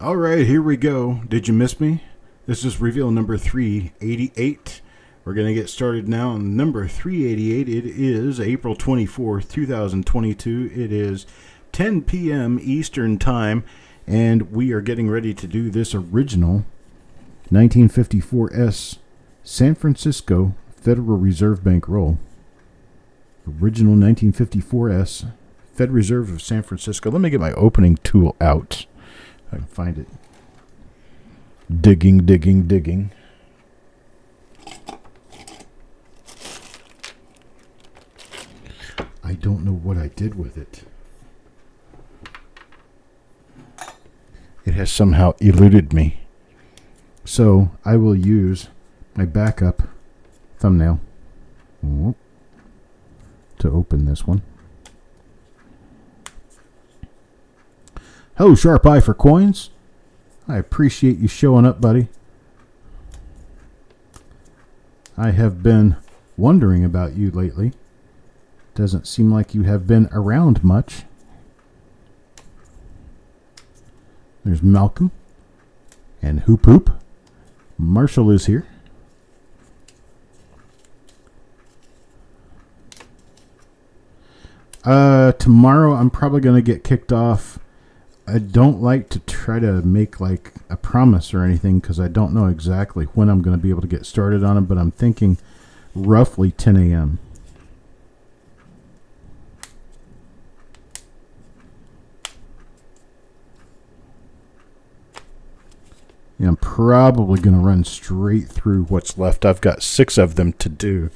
All right, here we go. Did you miss me? This is reveal number 388. We're going to get started now on number 388. It is April 24th, 2022. It is 10 p.m. Eastern Time, and we are getting ready to do this original 1954 San Francisco Federal Reserve Bank roll. Original 1954 Fed Reserve of San Francisco. Let me get my opening tool out. I can find it. Digging. I don't know what I did with it. It has somehow eluded me. So I will use my backup thumbnail to open this one. Hello, Sharp Eye for Coins. I appreciate you showing up, buddy. I have been wondering about you lately. Doesn't seem like you have been around much. There's Malcolm and Hoop Hoop. Marshall is here. Tomorrow I'm probably going to get kicked off. I don't like to try to make like a promise or anything because I don't know exactly when I'm going to be able to get started on it, but I'm thinking roughly 10 a.m. Yeah, I'm probably going to run straight through what's left. I've got 6 of them to do.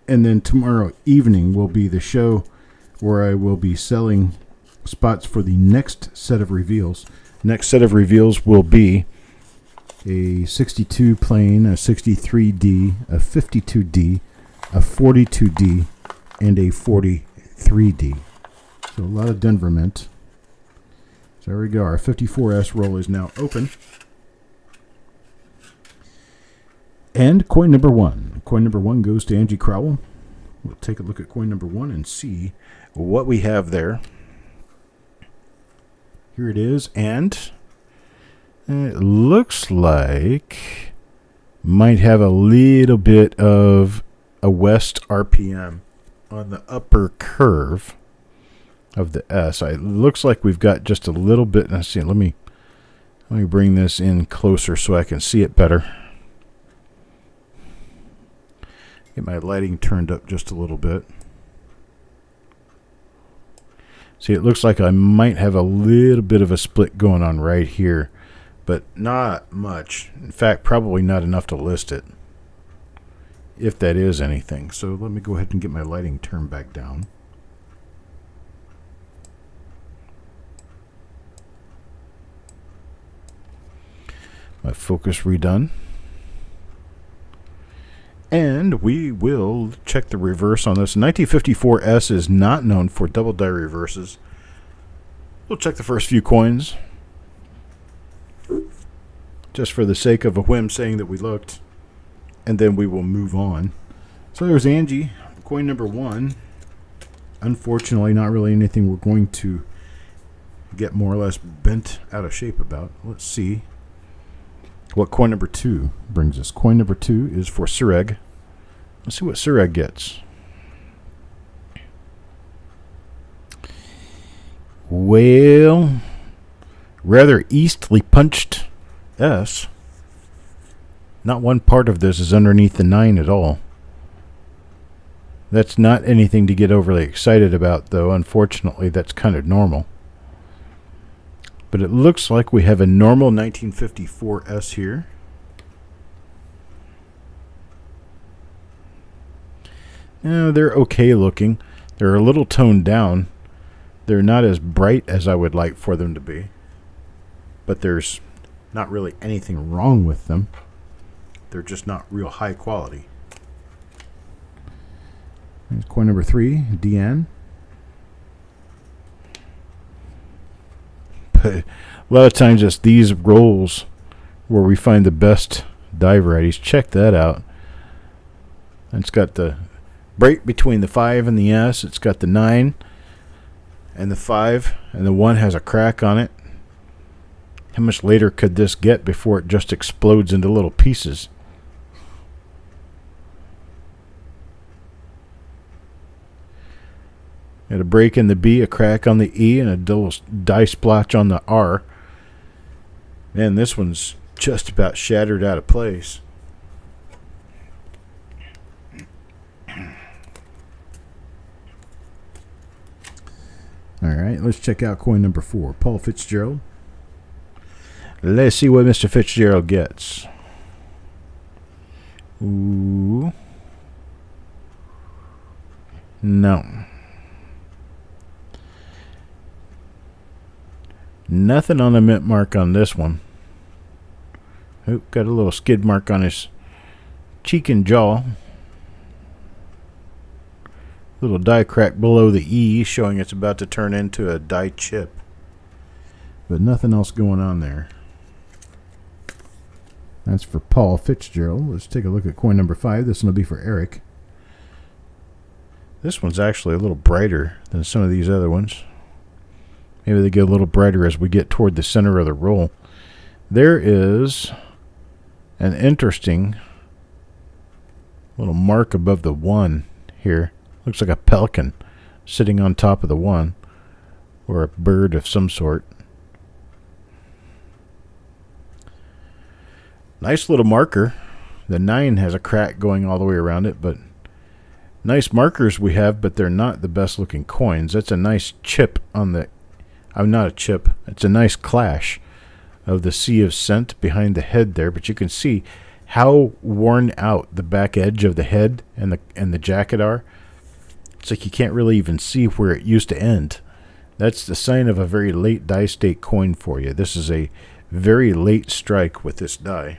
And then tomorrow evening will be the show where I will be selling spots for the next set of reveals. Next set of reveals will be a 62 plane, a 63D, a 52D, a 42D, and a 43D. So a lot of Denver mint. So there we go. Our 54S roll is now open. And coin number 1. Coin number 1 goes to Angie Crowell. We'll take a look at coin number 1 and see what we have there. Here it is, and it looks like might have a little bit of a west RPM on the upper curve of the S. It looks like we've got just a little bit. Let's see. Let me bring this in closer so I can see it better. Get my lighting turned up just a little bit. See, it looks like I might have a little bit of a split going on right here, but not much. In fact, probably not enough to list it, if that is anything. So let me go ahead and get my lighting turned back down. My focus redone. And we will check the reverse on this. 1954 is not known for double die reverses. We'll check the first few coins, just for the sake of a whim saying that we looked, and then we will move on. So there's Angie, coin number 1. Unfortunately, not really anything we're going to get more or less bent out of shape about. Let's see what coin number 2 brings us. Coin number 2 is for Sureg. Let's see what Sureg gets. Well, rather eastly punched S. Not one part of this is underneath the 9 at all. That's not anything to get overly excited about, though. Unfortunately, that's kind of normal. But it looks like we have a normal 1954 S here. They're okay looking. They're a little toned down. They're not as bright as I would like for them to be. But there's not really anything wrong with them. They're just not real high quality. Here's coin number 3, Deanne. But a lot of times it's these rolls where we find the best die varieties. Check that out. And it's got the break between the 5 and the S. It's got the 9 and the 5, and the 1 has a crack on it. How much later could this get before it just explodes into little pieces? Got a break in the B, a crack on the E, and a double die splotch on the R. Man, this one's just about shattered out of place. All right, let's check out coin number 4, Paul Fitzgerald. Let's see what Mr. Fitzgerald gets. Ooh. No. Nothing on the mint mark on this one. Oop, got a little skid mark on his cheek and jaw. Little die crack below the E, showing it's about to turn into a die chip. But nothing else going on there. That's for Paul Fitzgerald. Let's take a look at coin number 5. This one will be for Eric. This one's actually a little brighter than some of these other ones. Maybe they get a little brighter as we get toward the center of the roll. There is an interesting little mark above the 1 here. Looks like a pelican sitting on top of the 1, or a bird of some sort. Nice little marker. The 9 has a crack going all the way around it, but nice markers we have, but they're not the best looking coins. That's a nice chip on the... not a chip. It's a nice clash of the sea of scent behind the head there, but you can see how worn out the back edge of the head and the jacket are. It's like you can't really even see where it used to end. That's the sign of a very late die state coin for you. This is a very late strike with this die.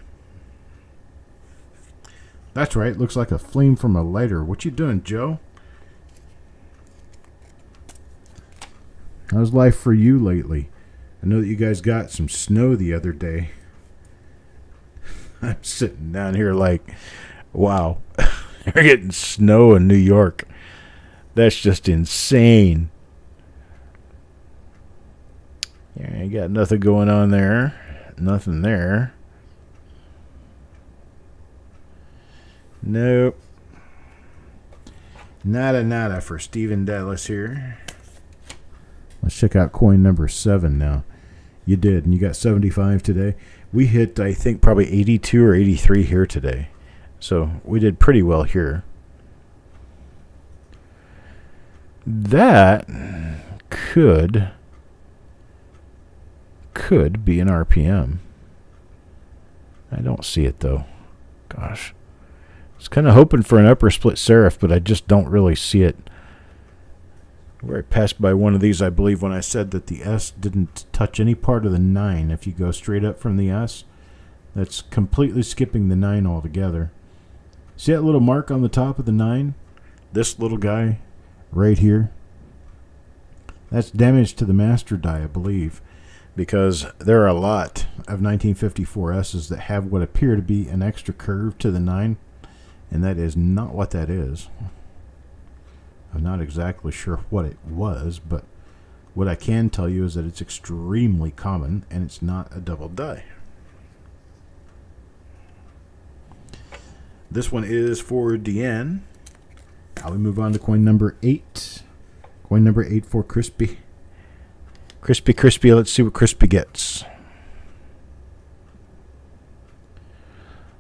That's right. Looks like a flame from a lighter. What you doing, Joe? How's life for you lately? I know that you guys got some snow the other day. I'm sitting down here like, wow, you're getting snow in New York. That's just insane. Yeah, you got nothing going on there. Nothing there. Nope. Nada for Stephen Dallas here. Let's check out coin number 7 now. You did, and you got 75 today. We hit, I think, probably 82 or 83 here today. So we did pretty well here. That could be an RPM. I don't see it, though. Gosh. I was kind of hoping for an upper split serif, but I just don't really see it. Where I passed by one of these, I believe, when I said that the S didn't touch any part of the 9. If you go straight up from the S, that's completely skipping the 9 altogether. See that little mark on the top of the 9? This little guy right here? That's damage to the master die, I believe, because there are a lot of 1954 S's that have what appear to be an extra curve to the 9, and that is not what that is. I'm not exactly sure what it was, but what I can tell you is that it's extremely common, and it's not a double die. This one is for Deanne. Now we move on to coin number 8. Coin number 8 for Crispy. Crispy. Let's see what Crispy gets.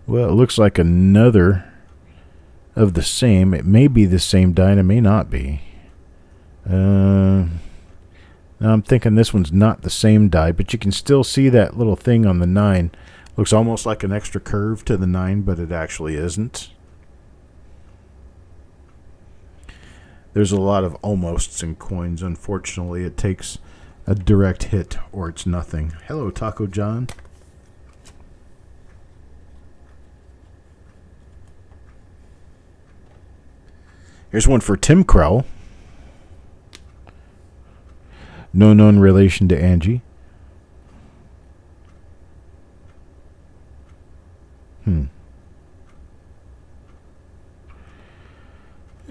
Well, it looks like another of the same. It may be the same die, and it may not be. Now I'm thinking this one's not the same die, but you can still see that little thing on the 9. Looks almost like an extra curve to the 9, but it actually isn't. There's a lot of almosts in coins. Unfortunately, it takes a direct hit or it's nothing. Hello, Taco John. Here's one for Tim Crow. No known relation to Angie.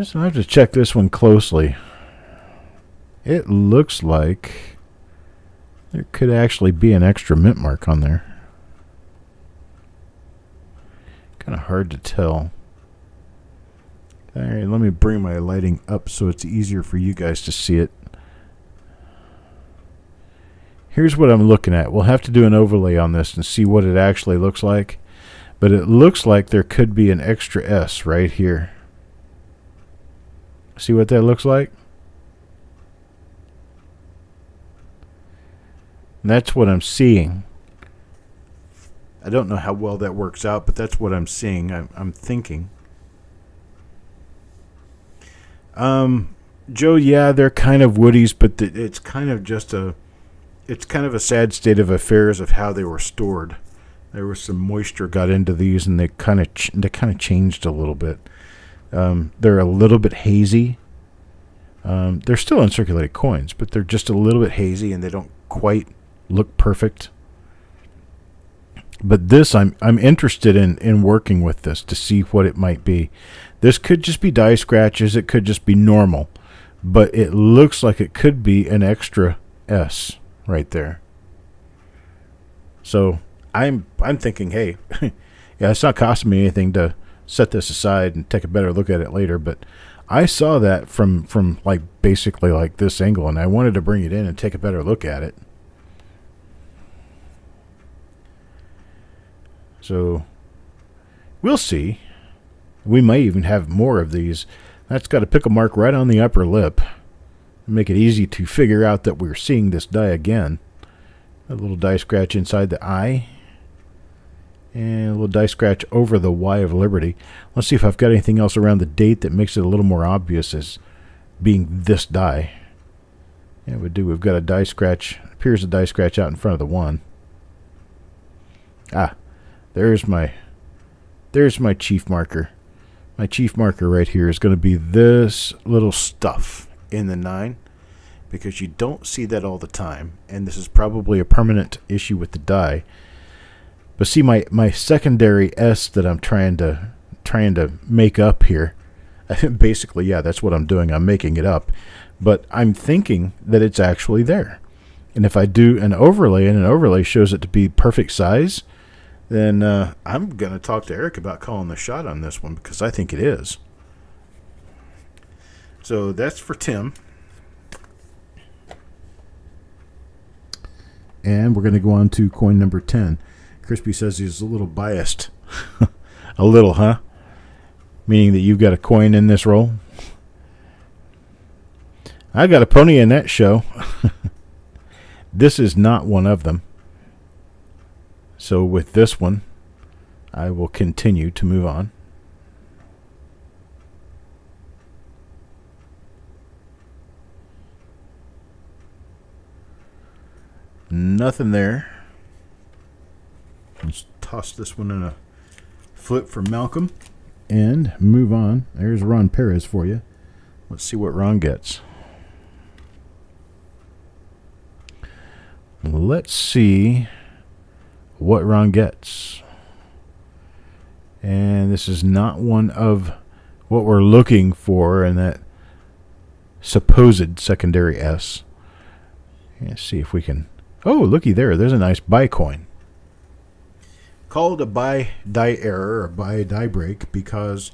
So I have to check this one closely. It looks like There could actually be an extra mint mark on there. Kind of hard to tell. All right, let me bring my lighting up so it's easier for you guys to see it. Here's what I'm looking at. We'll have to do an overlay on this and see what it actually looks like. But it looks like there could be an extra S right here. See what that looks like? And that's what I'm seeing. I don't know how well that works out, but that's what I'm seeing. I'm thinking. Joe, yeah, they're kind of woodies, but it's kind of just it's kind of a sad state of affairs of how they were stored. There was some moisture got into these, and they kind of changed a little bit. They're a little bit hazy. They're still uncirculated coins, but they're just a little bit hazy, and they don't quite look perfect. But this, I'm interested in working with this to see what it might be. This could just be die scratches. It could just be normal, but it looks like it could be an extra S right there. So I'm thinking, hey, yeah, it's not costing me anything to set this aside and take a better look at it later. But I saw that from like basically like this angle, and I wanted to bring it in and take a better look at it. So we'll see. We might even have more of these. That's got a pickle mark right on the upper lip. Make it easy to figure out that we're seeing this die again. A little die scratch inside the eye. And a little die scratch over the Y of Liberty. Let's see if I've got anything else around the date that makes it a little more obvious as being this die. Yeah, we do. We've got a die scratch. Appears a die scratch out in front of the 1. Ah, there's my chief marker. My chief marker right here is going to be this little stuff in the 9, because you don't see that all the time, and this is probably a permanent issue with the die. But see, my secondary S that I'm trying to make up here, basically, yeah, that's what I'm doing. I'm making it up, but I'm thinking that it's actually there. And if I do an overlay, and an overlay shows it to be perfect size, then I'm going to talk to Eric about calling the shot on this one, because I think it is. So that's for Tim. And we're going to go on to coin number 10. Crispy says he's a little biased. A little, huh? Meaning that you've got a coin in this roll? I got a pony in that show. This is not one of them. So with this one, I will continue to move on. Nothing there. Let's toss this one in a flip for Malcolm and move on. There's Ron Perez for you. Let's see what Ron gets. Let's see what Ron gets. And this is not one of what we're looking for in that supposed secondary S. Let's see if we can... Oh, looky there. There's a nice buy coin. Called a buy die error or buy die break because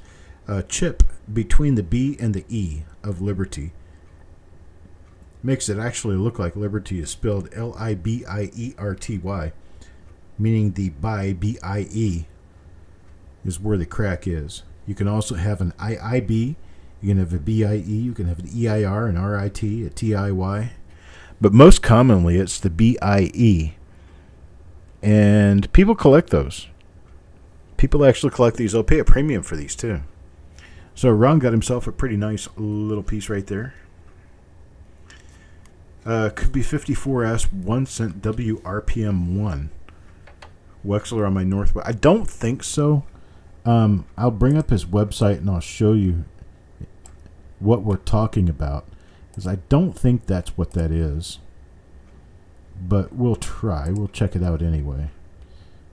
a chip between the B and the E of Liberty makes it actually look like Liberty is spelled L-I-B-I-E-R-T-Y, meaning the buy, B-I-E, is where the crack is. You can also have an I-I-B, you can have a B-I-E, you can have an E-I-R, an R-I-T, a T-I-Y. But most commonly, it's the B-I-E. And people collect those. People actually collect these. They'll pay a premium for these, too. So Ron got himself a pretty nice little piece right there. Could be 54S, 1 cent WRPM1. Wexler on my Northwest. I don't think so. I'll bring up his website and I'll show you what we're talking about. Because I don't think that's what that is. But we'll try. We'll check it out anyway.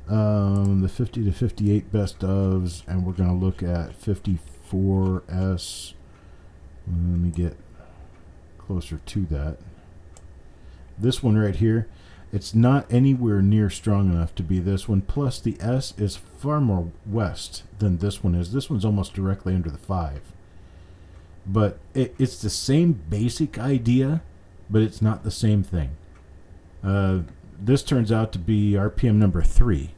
The 50 to 58 best ofs. And we're going to look at 54S. Let me get closer to that. This one right here. It's not anywhere near strong enough to be this one. Plus, the S is far more west than this one is. This one's almost directly under the 5. But it's the same basic idea, but it's not the same thing. This turns out to be RPM number 3,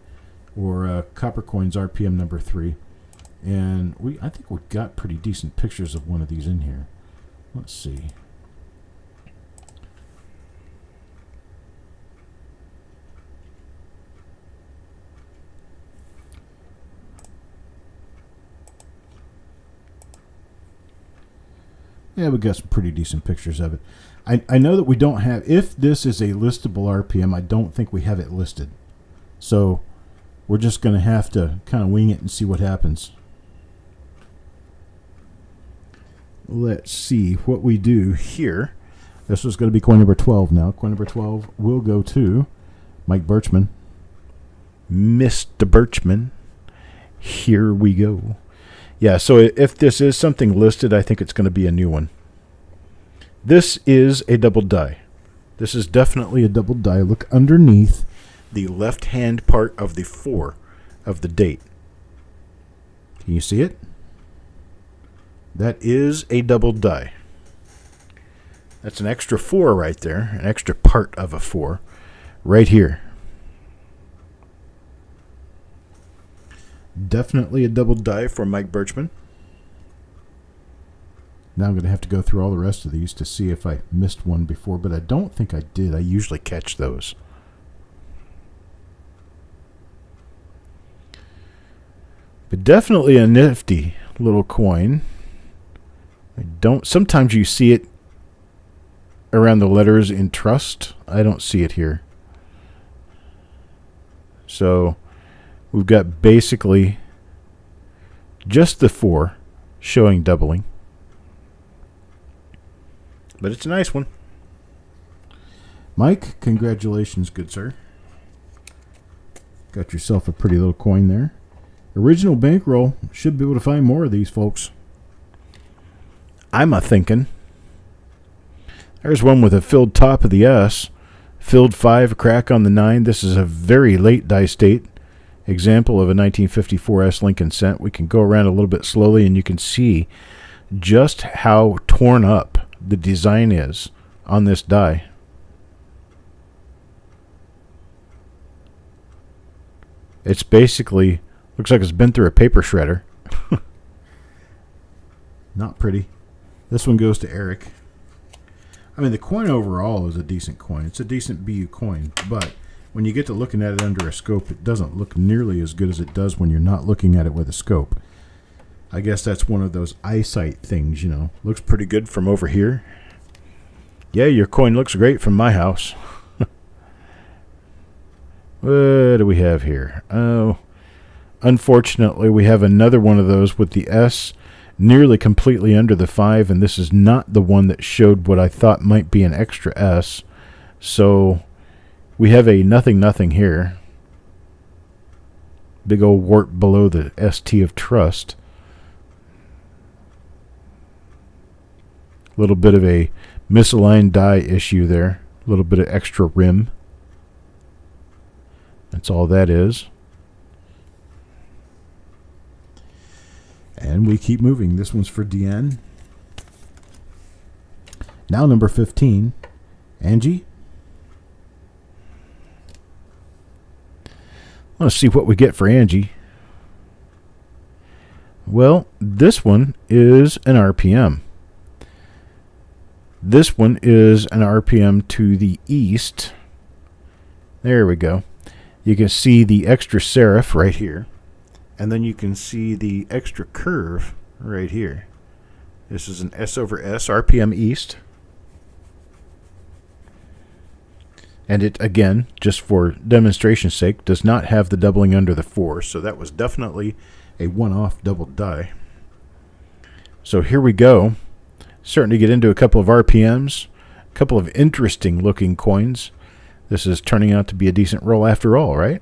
or Copper Coins RPM number 3. And I think we got pretty decent pictures of one of these in here. Let's see. Yeah, we got some pretty decent pictures of it. I know that we don't have, if this is a listable RPM, I don't think we have it listed. So we're just going to have to kind of wing it and see what happens. Let's see what we do here. This is going to be coin number 12 now. Coin number 12 will go to Mike Birchman. Mr. Birchman. Here we go. Yeah, so if this is something listed, I think it's going to be a new one. This is a double die. This is definitely a double die. Look underneath the left-hand part of the 4 of the date. Can you see it? That is a double die. That's an extra 4 right there, an extra part of a 4 right here. Definitely a double die for Mike Birchman. Now I'm going to have to go through all the rest of these to see if I missed one before, but I don't think I did. I usually catch those. But definitely a nifty little coin. Sometimes you see it around the letters in trust. I don't see it here. So we've got basically just the 4 showing doubling. But it's a nice one. Mike, congratulations, good sir. Got yourself a pretty little coin there. Original bankroll. Should be able to find more of these, folks. I'm a-thinking. There's one with a filled top of the S. Filled 5, a crack on the 9. This is a very late dice date. Example of a 1954 S Lincoln cent. We can go around a little bit slowly and you can see just how torn up the design is on this die. It's basically, looks like it's been through a paper shredder. Not pretty. This one goes to Eric. I mean, the coin overall is a decent coin. It's a decent BU coin, but when you get to looking at it under a scope, it doesn't look nearly as good as it does when you're not looking at it with a scope. I guess that's one of those eyesight things, you know. Looks pretty good from over here. Yeah, your coin looks great from my house. What do we have here? Oh, unfortunately, we have another one of those with the S nearly completely under the 5, and this is not the one that showed what I thought might be an extra S. So we have a nothing here. Big old wart below the ST of trust. A little bit of a misaligned die issue there. A little bit of extra rim. That's all that is. And we keep moving. This one's for Deanne. Now number 15. Angie. Let's see what we get for Angie. Well, this one is an RPM. This one is an RPM to the east. There we go. You can see the extra serif right here. And then you can see the extra curve right here. This is an S over S RPM east. And it, again, just for demonstration's sake, does not have the doubling under the 4. So that was definitely a one-off double die. So here we go. Starting to get into a couple of RPMs. A couple of interesting looking coins. This is turning out to be a decent roll after all, right?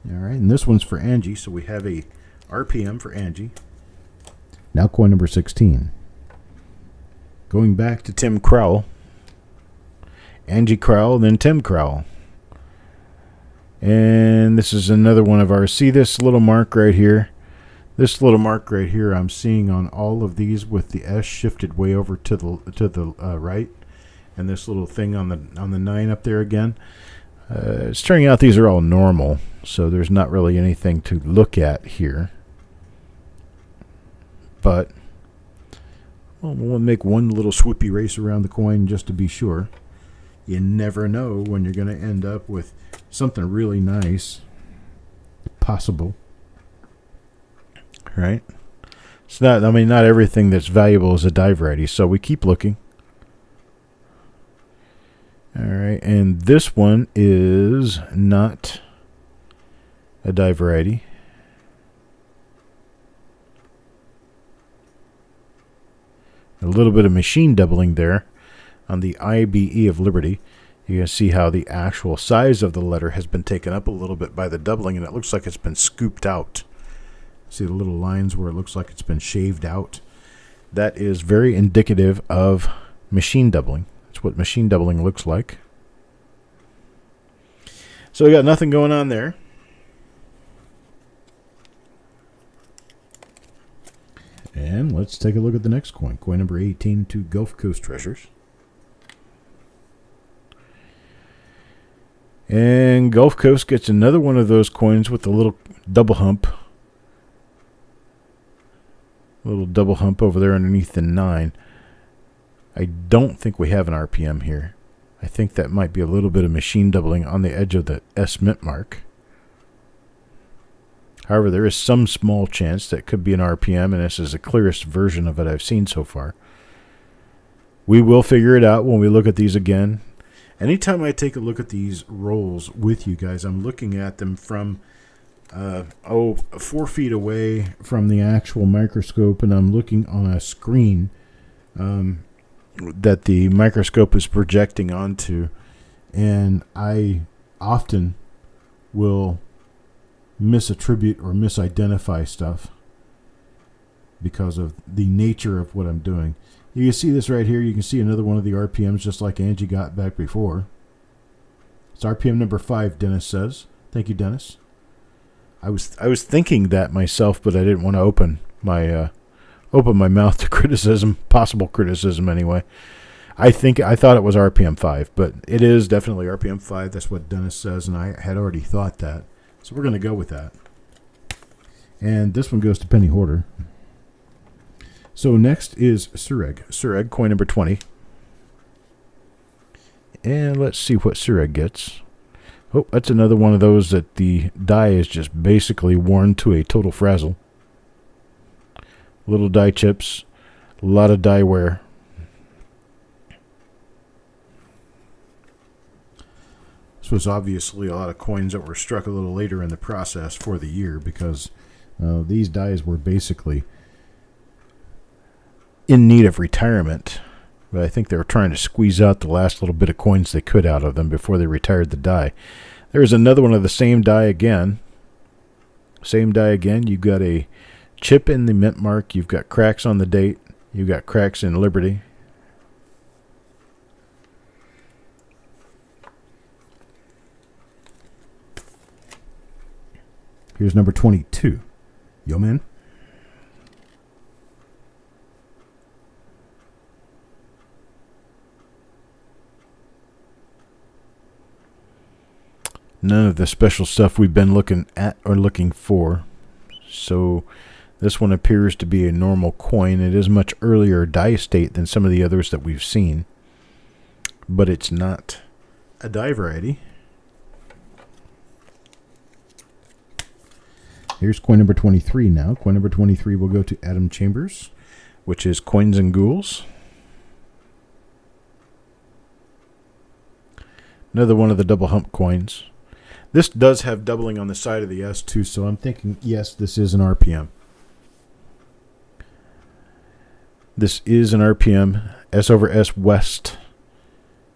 All right, and this one's for Angie. So we have a RPM for Angie. Now coin number 16. Going back to Tim Crowell. Angie Crowell, and then Tim Crowell. And this is another one of ours. See this little mark right here? This little mark right here I'm seeing on all of these with the S shifted way over to the right, and this little thing on the 9 up there again. It's turning out these are all normal, so there's not really anything to look at here. But we'll make one little swoopy race around the coin just to be sure. You never know when you're going to end up with something really nice. Possible. Right? It's not, I mean, not everything that's valuable is a die variety, so we keep looking. All right, and this one is not a die variety. A little bit of machine doubling there on the IBE of Liberty. You can see how the actual size of the letter has been taken up a little bit by the doubling, and it looks like it's been scooped out. See the little lines where it looks like it's been shaved out? That is very indicative of machine doubling. That's what machine doubling looks like. So we got nothing going on there. And let's take a look at the next coin. Coin number 18 to Gulf Coast Treasures. And Gulf Coast gets another one of those coins with a little double hump. A little double hump over there underneath the 9. I don't think we have an RPM here. I think that might be a little bit of machine doubling on the edge of the S mint mark. However, there is some small chance that could be an RPM, and this is the clearest version of it I've seen so far. We will figure it out when we look at these again. Anytime I take a look at these rolls with you guys, I'm looking at them from 4 feet away from the actual microscope, and I'm looking on a screen that the microscope is projecting onto, and I often will misattribute or misidentify stuff because of the nature of what I'm doing. You can see this right here. You can see another one of the RPMs just like Angie got back before. It's RPM number 5, Dennis says. Thank you, Dennis. I was thinking that myself, but I didn't want to open my mouth to criticism, possible criticism anyway. I thought it was RPM 5, but it is definitely RPM 5. That's what Dennis says, and I had already thought that. So we're going to go with that. And this one goes to Penny Hoarder. So next is Sureg. Sureg, coin number 20. And let's see what Sureg gets. Oh, that's another one of those that the die is just basically worn to a total frazzle. Little die chips, a lot of die wear. This was obviously a lot of coins that were struck a little later in the process for the year because these dies were basically in need of retirement. But I think they were trying to squeeze out the last little bit of coins they could out of them before they retired the die. There's another one of the same die again. Same die again. You've got a chip in the mint mark. You've got cracks on the date. You've got cracks in Liberty. Here's number 22. Yo, man. None of the special stuff we've been looking at or looking for. So this one appears to be a normal coin. It is much earlier die state than some of the others that we've seen. But it's not a die variety. Here's coin number 23 now. Coin number 23 will go to Adam Chambers, which is Coins and Ghouls. Another one of the double hump coins. This does have doubling on the side of the S too, so I'm thinking, yes, this is an RPM. This is an RPM, S over S West.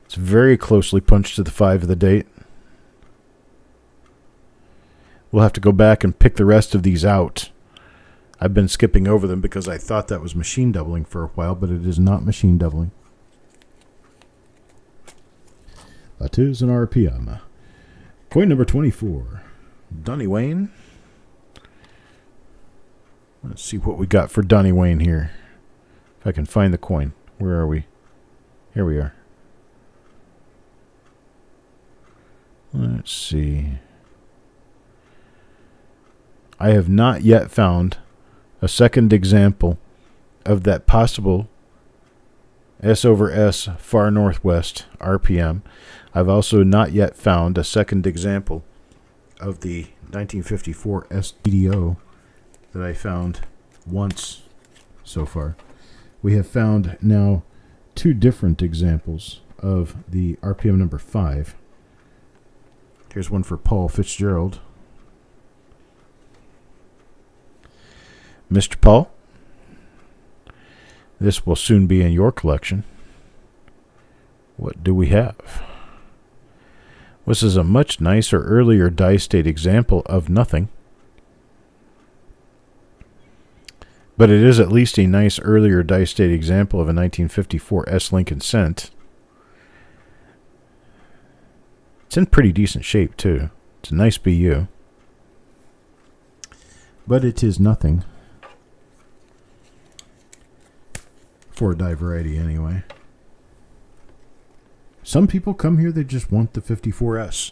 It's very closely punched to the 5 of the date. We'll have to go back and pick the rest of these out. I've been skipping over them because I thought that was machine doubling for a while, but it is not machine doubling. That is an RPM. Coin number 24. Donnie Wayne. Let's see what we got for Donnie Wayne here. If I can find the coin. Where are we? Here we are. Let's see. I have not yet found a second example of that possible S over S far northwest RPM. I've also not yet found a second example of the 1954 SDO that I found once so far. We have found now two different examples of the RPM number 5. Here's one for Paul Fitzgerald. Mr. Paul, this will soon be in your collection. What do we have? This is a much nicer, earlier die-state example of nothing. But it is at least a nice, earlier die-state example of a 1954 S. Lincoln Cent. It's in pretty decent shape, too. It's a nice BU. But it is nothing. For a die variety, anyway. Some people come here, they just want the 54S.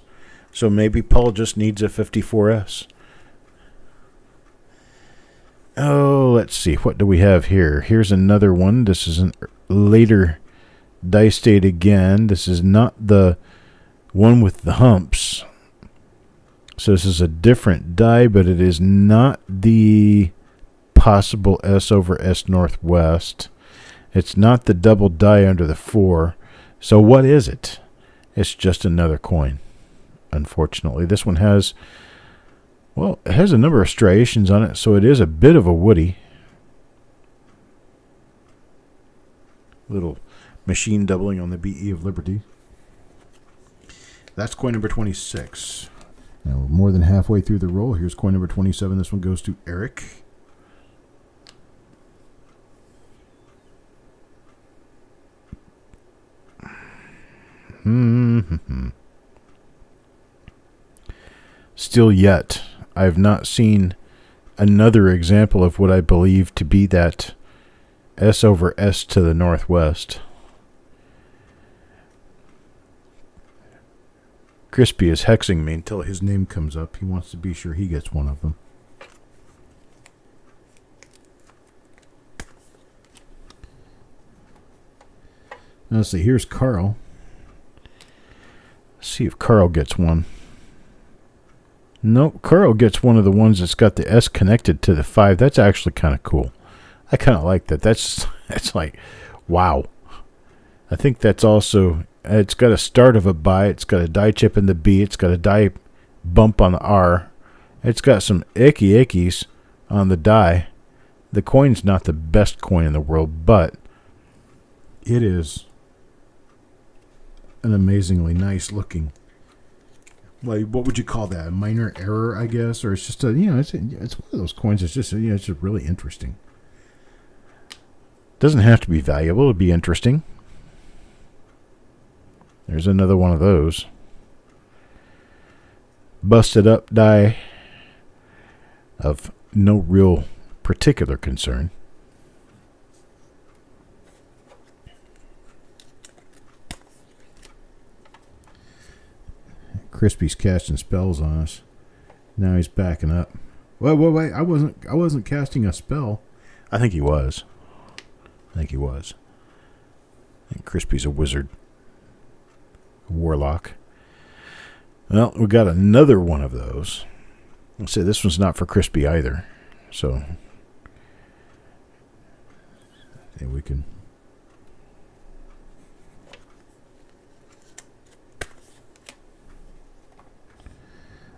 So maybe Paul just needs a 54S. Oh, let's see. What do we have here? Here's another one. This is a later die state again. This is not the one with the humps. So this is a different die, but it is not the possible S over S Northwest. It's not the double die under the 4. So what is it? It's just another coin. Unfortunately, this one has, well, it has a number of striations on it, so it is a bit of a woody. Little machine doubling on the BE of Liberty. That's coin number 26. Now we're more than halfway through the roll. Here's coin number 27. This one goes to Eric. Still yet, I have not seen another example of what I believe to be that S over S to the northwest. Crispy is hexing me until his name comes up. He wants to be sure he gets one of them. Now let's see, here's Carl. Let's see if Carl gets one. Nope, Carl gets one of the ones that's got the S connected to the 5. That's actually kind of cool. I kind of like that. That's like, wow. I think that's also, it's got a start of a bi. It's got a die chip in the B. It's got a die bump on the R. It's got some ickies on the die. The coin's not the best coin in the world, but it is an amazingly nice looking, like, what would you call that? A minor error, I guess, or it's just a, you know, it's one of those coins. It's just, you know, it's just really interesting. Doesn't have to be valuable to be interesting. There's another one of those. Busted up die of no real particular concern. Crispy's casting spells on us. Now he's backing up. Wait! I wasn't casting a spell. I think he was. I think Crispy's a wizard, a warlock. Well, we got another one of those. Let's say this one's not for Crispy either. So, yeah, we can.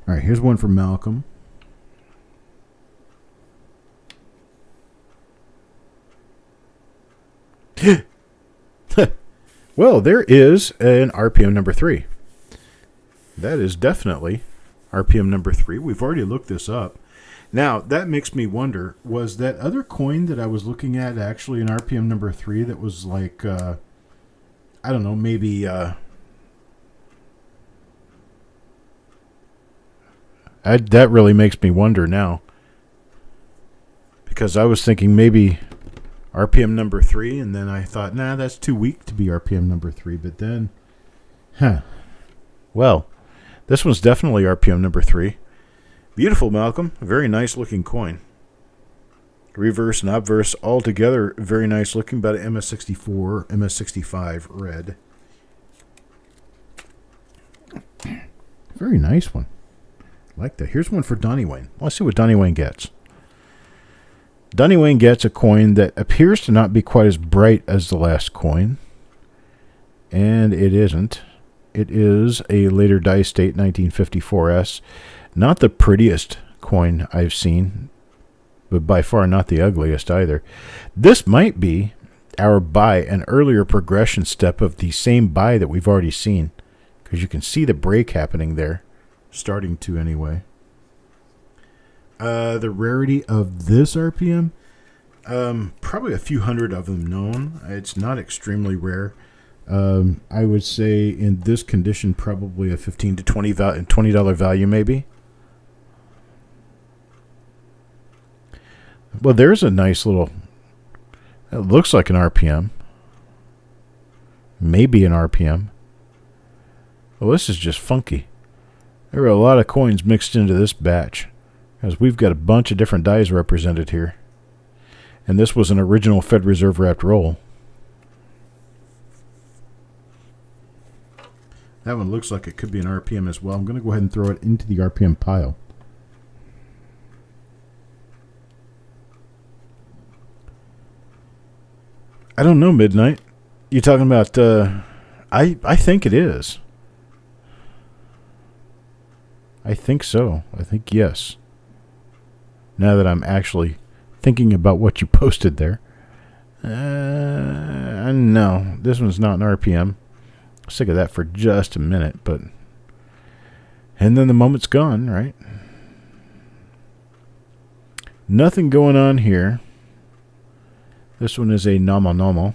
All right, here's one for Malcolm. Well, there is an RPM number 3. That is definitely RPM number 3. We've already looked this up. Now, that makes me wonder, was that other coin that I was looking at actually an RPM number 3 that was like, I don't know, maybe That really makes me wonder now. Because I was thinking maybe RPM number 3, and then I thought, nah, that's too weak to be RPM number 3. But then, well, this one's definitely RPM number 3. Beautiful, Malcolm. Very nice looking coin. Reverse and obverse all together, very nice looking. About an MS64, MS65 red. Very nice one. Like that. Here's one for Donnie Wayne. Let's see what Donnie Wayne gets. Donnie Wayne gets a coin that appears to not be quite as bright as the last coin. And it isn't. It is a later die state 1954S. Not the prettiest coin I've seen, but by far not the ugliest either. This might be our buy, an earlier progression step of the same buy that we've already seen. Because you can see the break happening there. Starting to anyway. The rarity of this RPM, probably a few hundred of them known. It's not extremely rare. I would say in this condition, probably a $15 to $20 value maybe. Well, there's a nice little, it looks like an RPM. Maybe an RPM. Well, this is just funky. There are a lot of coins mixed into this batch, because we've got a bunch of different dies represented here. And this was an original Fed Reserve wrapped roll. That one looks like it could be an RPM as well. I'm going to go ahead and throw it into the RPM pile. I don't know, Midnight. You talking about, I think it is. I think so. I think yes. Now that I'm actually thinking about what you posted there. No, this one's not an RPM. Sick of that for just a minute, but... And then the moment's gone, right? Nothing going on here. This one is a normal.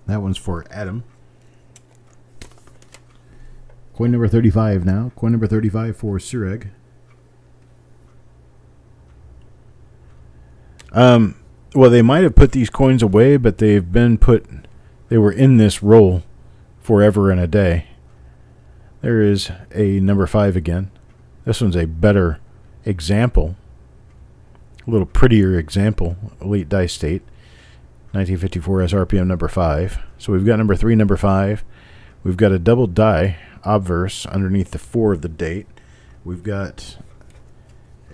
That one's for Adam. Coin number 35 now. Coin number 35 for Sureg. Well, they might have put these coins away, but they were in this roll forever and a day. There is a number 5 again. This one's a better example. A little prettier example. Elite die state. 1954 as RPM number 5. So we've got number 3, number 5. We've got a double die obverse underneath the 4 of the date. We've got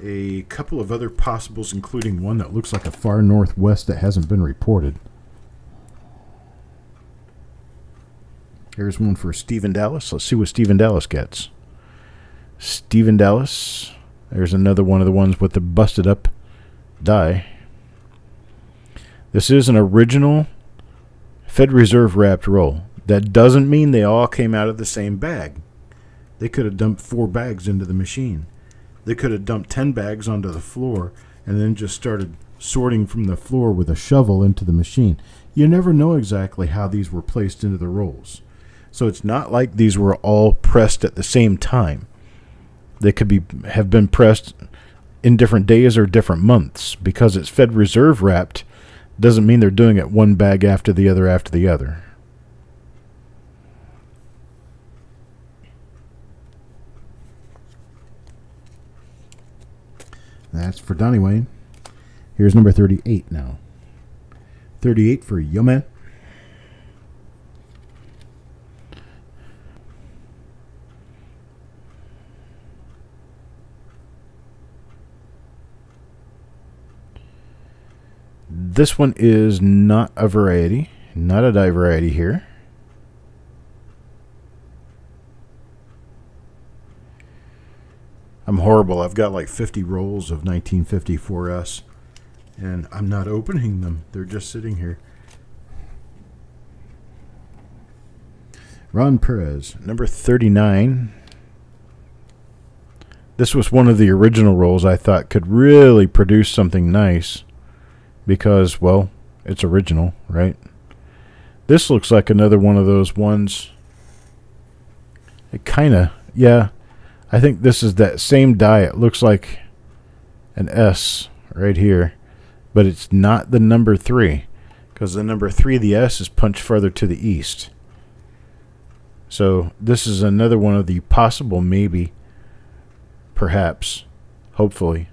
a couple of other possibles, including one that looks like a far northwest that hasn't been reported. Here's one for Stephen Dallas. Let's see what Stephen Dallas gets. Stephen Dallas. There's another one of the ones with the busted up die. This is an original Fed Reserve wrapped roll. That doesn't mean they all came out of the same bag. They could have dumped 4 bags into the machine. They could have dumped 10 bags onto the floor and then just started sorting from the floor with a shovel into the machine. You never know exactly how these were placed into the rolls. So it's not like these were all pressed at the same time. They could have been pressed in different days or different months. Because it's Fed Reserve wrapped doesn't mean they're doing it one bag after the other after the other. That's for Donnie Wayne. Here's number 38 now. 38 for Yo Man. This one is not a variety. Not a die variety here. I'm horrible. I've got like 50 rolls of 1954S, and I'm not opening them. They're just sitting here. Ron Perez, number 39. This was one of the original rolls I thought could really produce something nice because, well, it's original, right? This looks like another one of those ones It kind of, yeah. I think this is that same die. It looks like an S right here, but it's not the number 3, because the number 3, the S, is punched further to the east. So this is another one of the possible, maybe, perhaps, hopefully.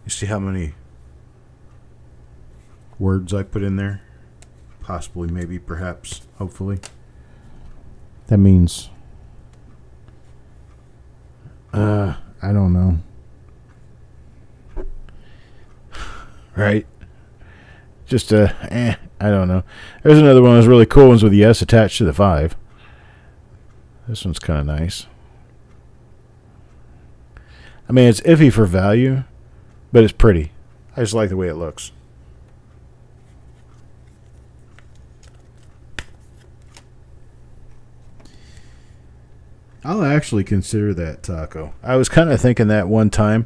You see how many words I put in there? Possibly, maybe, perhaps, hopefully. That means, I don't know. Right? Just I don't know. There's another one of those really cool ones with the S attached to the 5. This one's kind of nice. I mean, it's iffy for value, but it's pretty. I just like the way it looks. I'll actually consider that taco. I was kind of thinking that one time,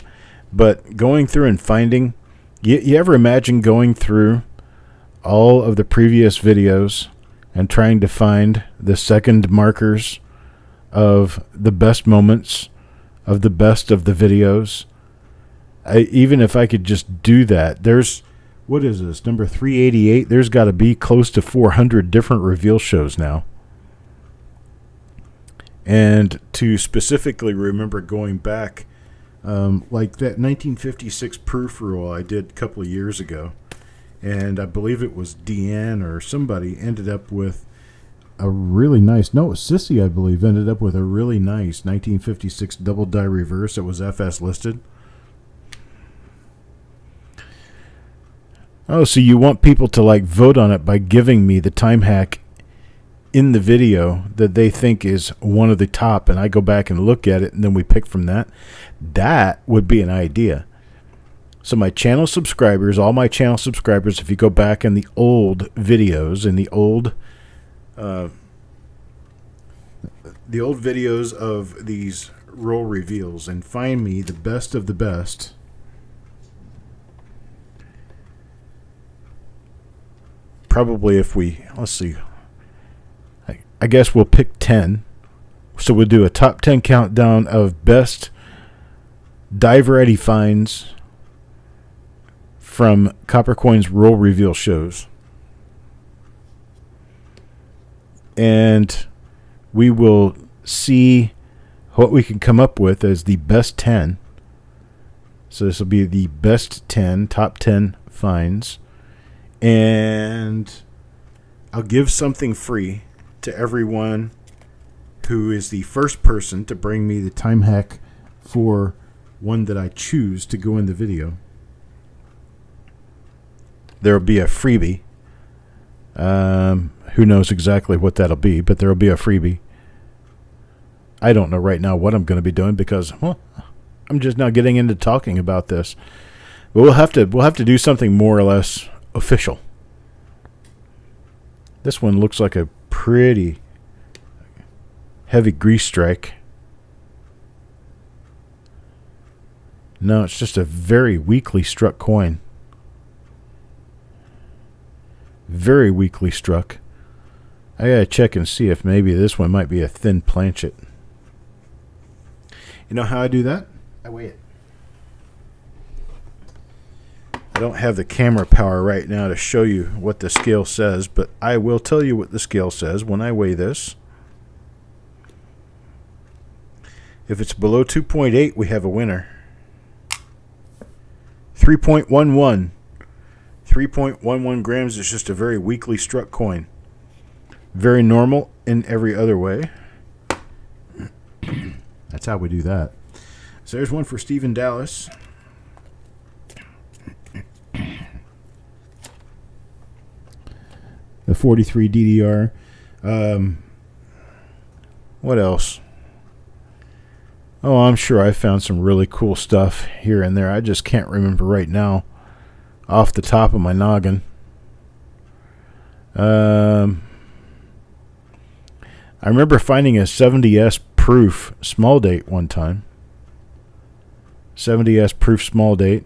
but going through and finding, you ever imagine going through all of the previous videos and trying to find the second markers of the best moments of the best of the videos? Even if I could just do that, there's, what is this, number 388? There's got to be close to 400 different reveal shows now. And to specifically remember going back, like that 1956 proof rule I did a couple of years ago, and I believe it was Deanne or somebody ended up with a really nice, no, it was Sissy, I believe, ended up with a really nice 1956 double die reverse that was FS listed. Oh, so you want people to like vote on it by giving me the time hack in the video that they think is one of the top, and I go back and look at it, and then we pick from that. That would be an idea. So my channel subscribers, all my channel subscribers, if you go back in the old videos, in the old videos of these roll reveals, and find me the best of the best, probably if we, let's see, I guess we'll pick 10. So we'll do a top 10 countdown of best die variety finds from Copper Coins roll reveal shows. And we will see what we can come up with as the best 10. So this will be the best 10, top 10 finds. And I'll give something free to everyone who is the first person to bring me the time hack for one that I choose to go in the video. There will be a freebie. Who knows exactly what that'll be, but there will be a freebie. I don't know right now what I'm going to be doing because, well, I'm just now getting into talking about this. But we'll have to do something more or less official. This one looks like a pretty heavy grease strike. No, it's just a very weakly struck coin. Very weakly struck. I gotta check and see if maybe this one might be a thin planchet. You know how I do that? I weigh it. I don't have the camera power right now to show you what the scale says, but I will tell you what the scale says when I weigh this. If it's below 2.8, we have a winner. 3.11. 3.11 grams is just a very weakly struck coin. Very normal in every other way. That's how we do that. So there's one for Stephen Dallas. The 43 DDR. What else? Oh, I'm sure I found some really cool stuff here and there. I just can't remember right now off the top of my noggin. I remember finding a 70S proof small date one time. 70S proof small date.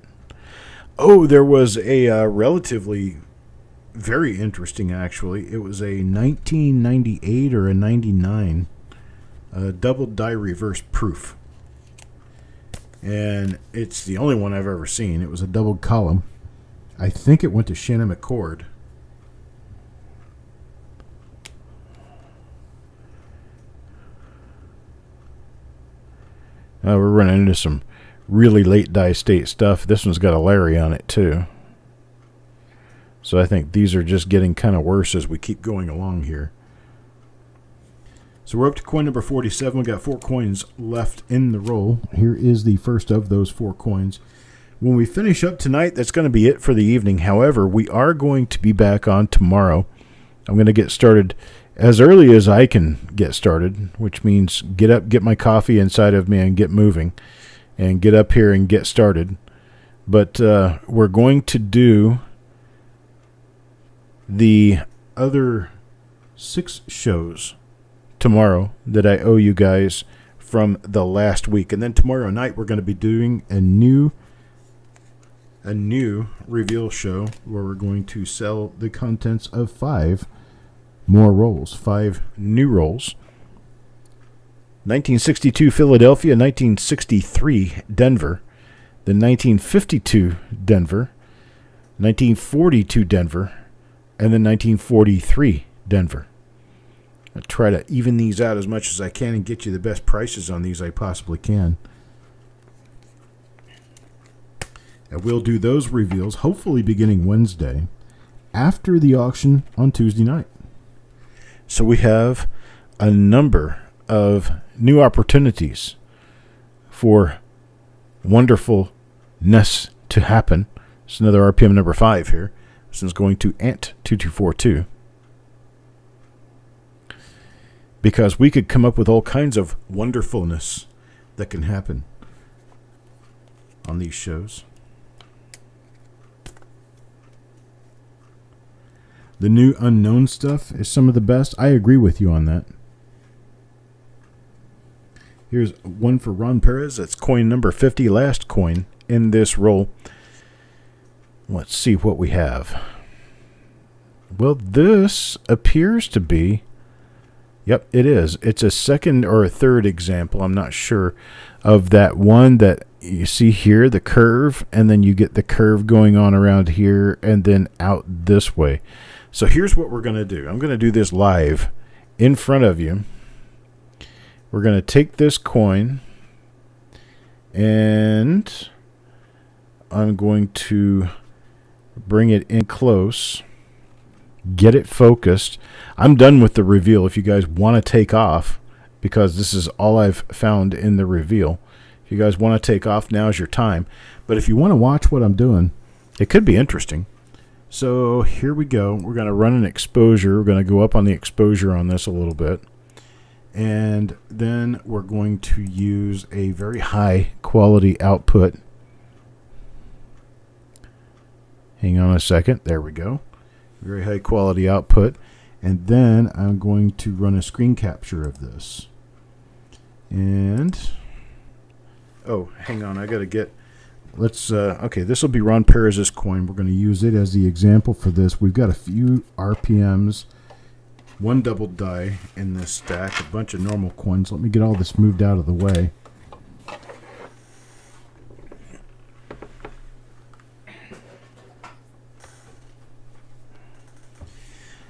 Oh, there was a relatively very interesting, actually. It was a 1998 or a 99 double die reverse proof. And it's the only one I've ever seen. It was a double column. I think it went to Shannon McCord. We're running into some really late die state stuff. This one's got a Larry on it too. So I think these are just getting kind of worse as we keep going along here. So we're up to coin number 47. We got 4 coins left in the roll. Here is the first of those 4 coins. When we finish up tonight, that's going to be it for the evening. However, we are going to be back on tomorrow. I'm going to get started as early as I can get started, which means get up, get my coffee inside of me, and get moving, and get up here and get started. But we're going to do the other 6 shows tomorrow that I owe you guys from the last week. And then tomorrow night we're going to be doing a new reveal show where we're going to sell the contents of 5 more rolls, 5 new rolls. 1962 Philadelphia, 1963 Denver, then 1952 Denver, 1942 Denver, and then 1943 Denver. I try to even these out as much as I can and get you the best prices on these I possibly can. And we'll do those reveals hopefully beginning Wednesday after the auction on Tuesday night. So we have a number of new opportunities for wonderfulness to happen. It's another RPM number 5 here. This is going to Ant2242. Because we could come up with all kinds of wonderfulness that can happen on these shows. The new unknown stuff is some of the best. I agree with you on that. Here's one for Ron Perez. That's coin number 50, last coin in this roll. Let's see what we have. Well, this appears to be... Yep, it is. It's a second or a third example, I'm not sure, of that one that you see here, the curve, and then you get the curve going on around here and then out this way. So here's what we're going to do. I'm going to do this live in front of you. We're going to take this coin and I'm going to bring it in close. Get it focused. I'm done with the reveal if you guys want to take off, because this is all I've found in the reveal. If you guys want to take off, now's your time. But if you want to watch what I'm doing, it could be interesting. So here we go. We're going to run an exposure. We're going to go up on the exposure on this a little bit. And then we're going to use a very high quality output. Hang on a second. There we go. Very high quality output. And then I'm going to run a screen capture of this. And, oh, hang on, I got to get, let's, okay, this will be Ron Perez's coin. We're going to use it as the example for this. We've got a few RPMs, 1 double die in this stack, a bunch of normal coins. Let me get all this moved out of the way.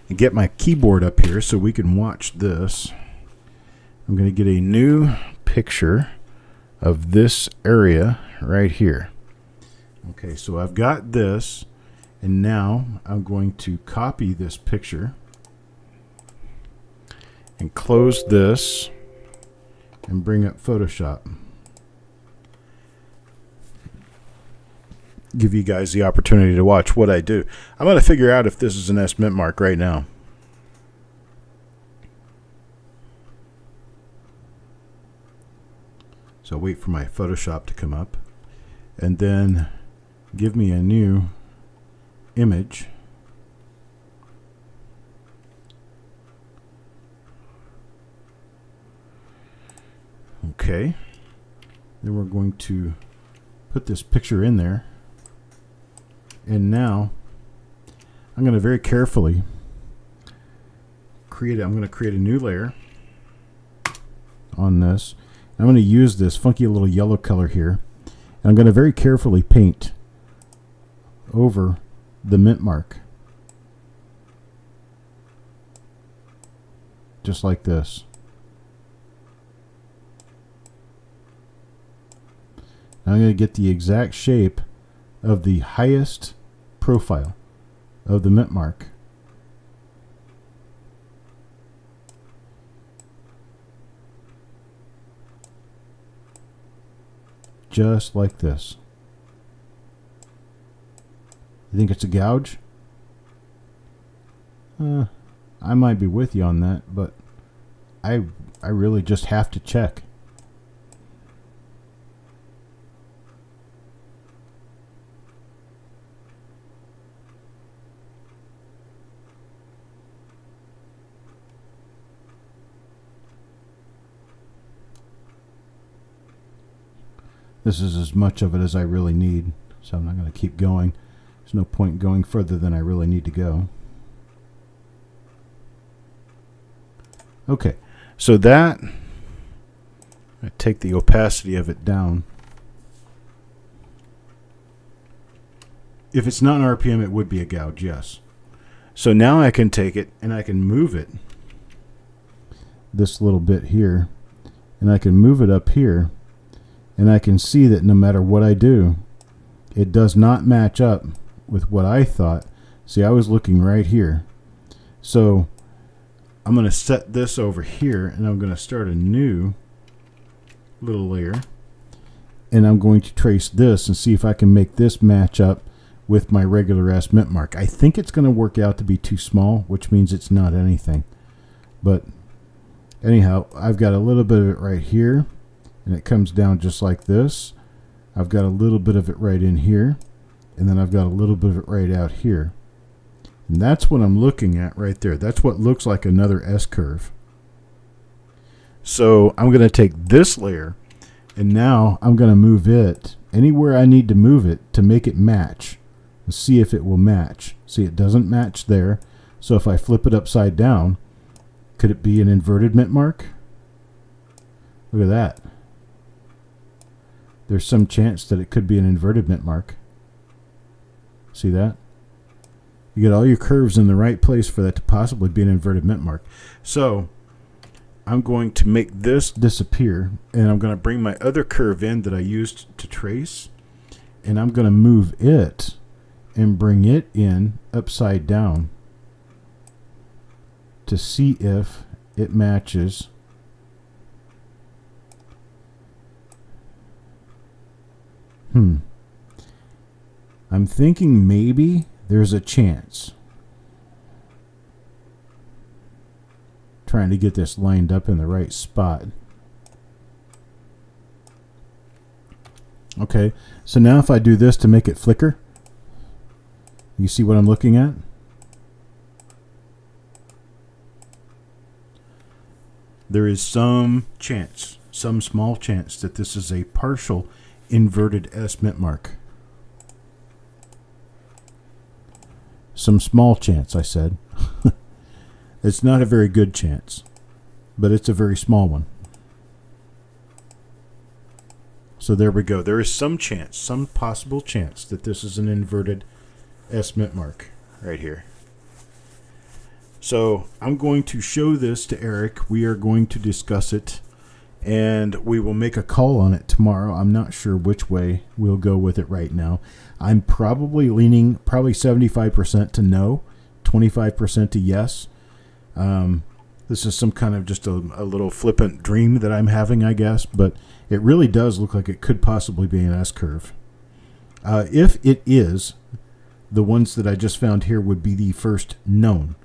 And get my keyboard up here so we can watch this. I'm going to get a new picture of this area right here. Okay, so I've got this, and now I'm going to copy this picture and close this and bring up Photoshop. Give you guys the opportunity to watch what I do. I'm going to figure out if this is an S mint mark right now. So wait for my Photoshop to come up and then give me a new image. Okay. Then we're going to put this picture in there. And now I'm going to very carefully create a new layer on this. I'm going to use this funky little yellow color here. And I'm going to very carefully paint over the mint mark. Just like this. Now I'm going to get the exact shape of the highest profile of the mint mark. Just like this. You think it's a gouge? I might be with you on that, but I really just have to check. This is as much of it as I really need, so I'm not going to keep going. There's no point going further than I really need to go. Okay, so that, I take the opacity of it down. If it's not an RPM, it would be a gouge, yes. So now I can take it and I can move it this little bit here, and I can move it up here, and I can see that no matter what I do, it does not match up with what I thought. See, I was looking right here. So I'm going to set this over here, and I'm going to start a new little layer, and I'm going to trace this and see if I can make this match up with my regular S mint mark. I think it's going to work out to be too small, which means it's not anything. But anyhow, I've got a little bit of it right here, and it comes down just like this. I've got a little bit of it right in here, and then I've got a little bit of it right out here. And that's what I'm looking at right there. That's what looks like another S curve. So I'm going to take this layer, and now I'm going to move it anywhere I need to move it to make it match. Let's see if it will match. See, it doesn't match there. So if I flip it upside down, could it be an inverted mint mark? Look at that. There's some chance that it could be an inverted mint mark. See that? You get all your curves in the right place for that to possibly be an inverted mint mark. So I'm going to make this disappear, and I'm going to bring my other curve in that I used to trace, and I'm going to move it and bring it in upside down to see if it matches. I'm thinking maybe there's a chance. Trying to get this lined up in the right spot. Okay, so now if I do this to make it flicker, you see what I'm looking at? There is some chance, some small chance, that this is a partial inverted S mint mark. Some small chance, I said. It's not a very good chance, but it's a very small one. So there we go. There is some chance, some possible chance that this is an inverted S mint mark right here. So I'm going to show this to Eric. We are going to discuss it, and we will make a call on it tomorrow. I'm not sure which way we'll go with it right now. I'm probably leaning 75% to no, 25% to yes. This is some kind of just a little flippant dream that I'm having, I guess, but it really does look like it could possibly be an S curve. If it is, the ones that I just found here would be the first known.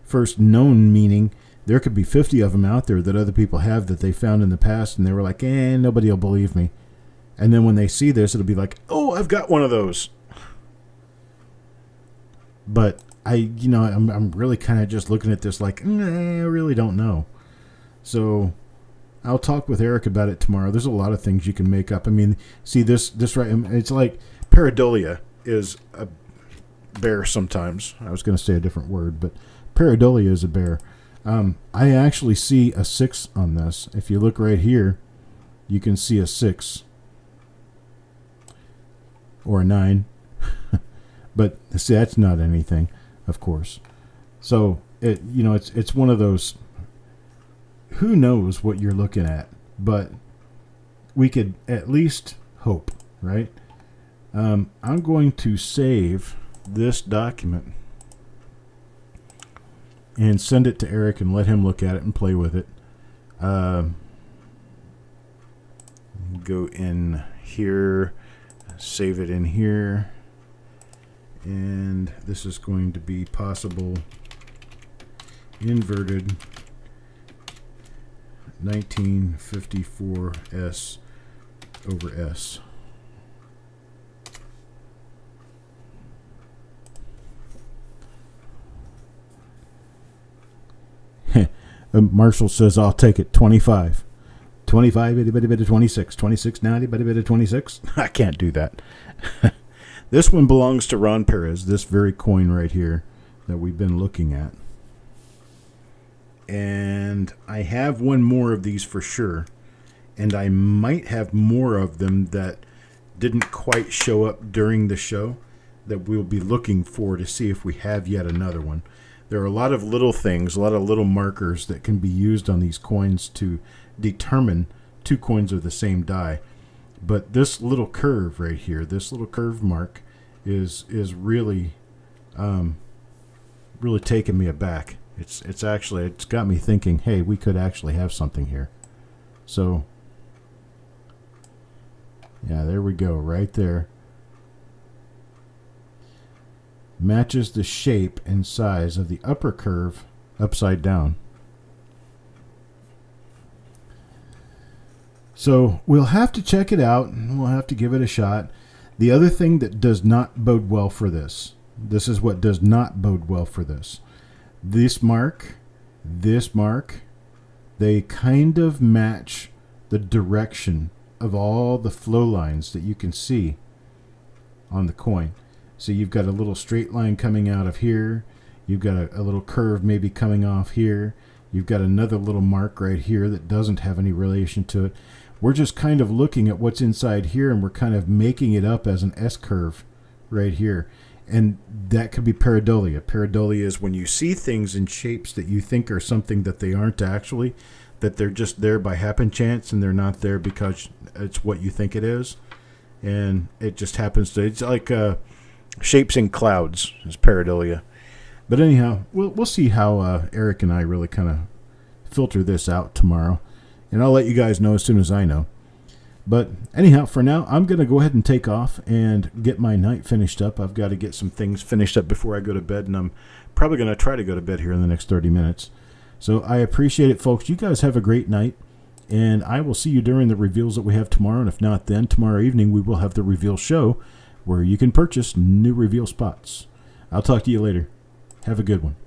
First known meaning there could be 50 of them out there that other people have that they found in the past, and they were like, nobody will believe me. And then when they see this, it'll be like, oh, I've got one of those. But I'm really kind of just looking at this like, I really don't know. So I'll talk with Eric about it tomorrow. There's a lot of things you can make up. I mean, see this right? It's like pareidolia is bear sometimes. I was going to say a different word, but pareidolia is a bear. I actually see a 6 on this. If you look right here, you can see a 6 or a 9. But see, that's not anything, of course. So it's one of those. Who knows what you're looking at? But we could at least hope, right? I'm going to save this document and send it to Eric and let him look at it and play with it. Go in here, save it in here, and this is going to be possible inverted 1954 S over S. Marshall says, I'll take it. 25. 25, itty bitty bitty 26. 26, 90, bitty bitty 26. I can't do that. This one belongs to Ron Perez, this very coin right here that we've been looking at. And I have one more of these for sure. And I might have more of them that didn't quite show up during the show that we'll be looking for to see if we have yet another one. There are a lot of little things, a lot of little markers that can be used on these coins to determine two coins of the same die. But this little curve right here, this little curve mark is really really taking me aback. It's got me thinking, hey, we could actually have something here. So yeah, there we go, right there. Matches the shape and size of the upper curve upside down. So we'll have to check it out. We'll have to give it a shot. The other thing that does not bode well for this is what does not bode well for this. This mark, they kind of match the direction of all the flow lines that you can see on the coin. So you've got a little straight line coming out of here. You've got a little curve maybe coming off here. You've got another little mark right here that doesn't have any relation to it. We're just kind of looking at what's inside here, and we're kind of making it up as an S-curve right here. And that could be pareidolia. Pareidolia is when you see things in shapes that you think are something that they aren't actually, that they're just there by happen chance, and they're not there because it's what you think it is. And it just happens to, it's like shapes in clouds is pareidolia. But anyhow, we'll see how Eric and I really kind of filter this out tomorrow. And I'll let you guys know as soon as I know. But anyhow, for now, I'm going to go ahead and take off and get my night finished up. I've got to get some things finished up before I go to bed, and I'm probably going to try to go to bed here in the next 30 minutes. So I appreciate it, folks. You guys have a great night, and I will see you during the reveals that we have tomorrow. And if not, then tomorrow evening we will have the reveal show where you can purchase new reveal spots. I'll talk to you later. Have a good one.